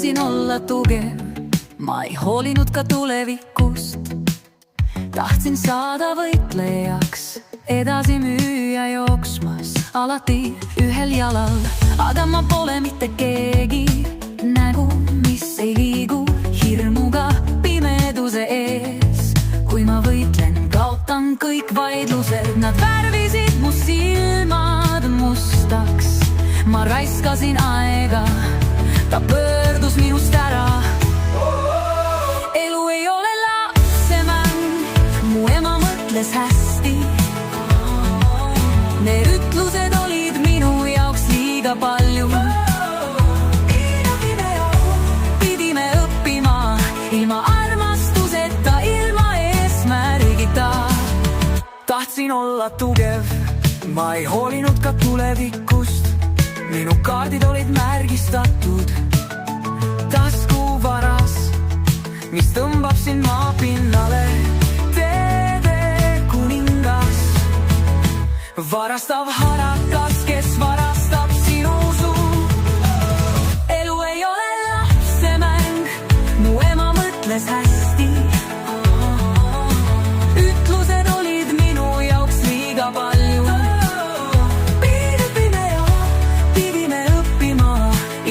tahtsin olla tugev, ma ei hoolinud ka tulevikust. Tahtsin saada võitlejaks, edasi müüa jooksmas, alati ühel jalal. Aga ma pole mitte keegi, nägu, mis ei liigu, hirmuga pimeduse ees. Kui ma võitlen, kaotan kõik vaidlused, nad värvisid mu silmad mustaks. Ma raiskasin aega, ta pöördus minust ära. Elu ei ole lapsemäng, mu ema mõtles hästi. Need ütlused olid minu jaoks liiga palju. Pidime õppima ilma armastuseta, ilma eesmärgita. Tahtsin olla tugev, ma ei hoolinud ka tulevikust. Minu kaardid olid märgistatud taskuvaras, mis tõmbab sind maa pinnale. Teede kuningas, varastav harakas, kes varastab sinu suu. Elu ei ole lapsemäng, mu ema mõtles hästi. Ütlused olid minu jaoks liiga palju.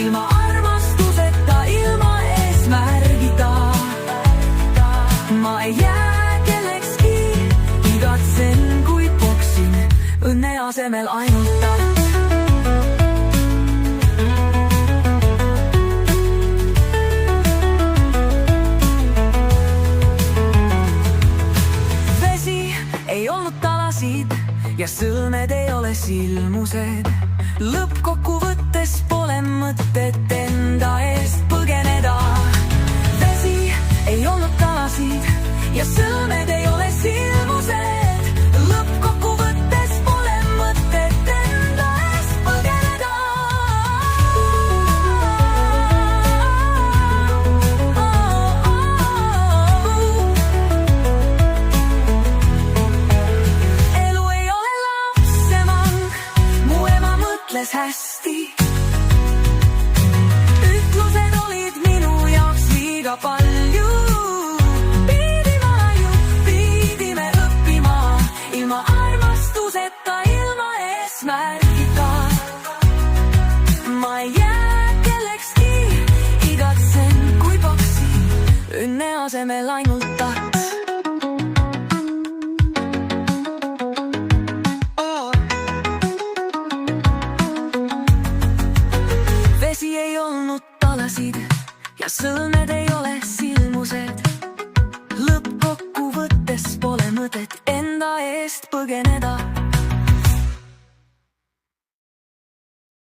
Ilma armastuseta, ilma eesmärgita. Ma ei jää kellekski, igatsen kui boksin, õnne asemel ainult talt. Vesi ei olnud talasid ja sõlmed ei ole silmused. Lõppkokkuvõttes pole mõtet enda eest põgeneda. Vesi ei olnud talasid ja sõlmed ei ole silmused. Lõppkokkuvõttes pole mõtet enda eest põgeneda. Elu ei ole lapsemäng, mu ema mõtles hästi. Ütlused olid minu jaoks liiga palju. Pidime õppima ilma armastuseta, ilma eesmärgita. Ma ei jää kellekski, igatsen kui boksi, õnne asemel ainult tats. Vesi ei olnud talasid ja sõlmed ei ole silmused. Lõppkokkuvõttes pole mõtet enda eest põgeneda.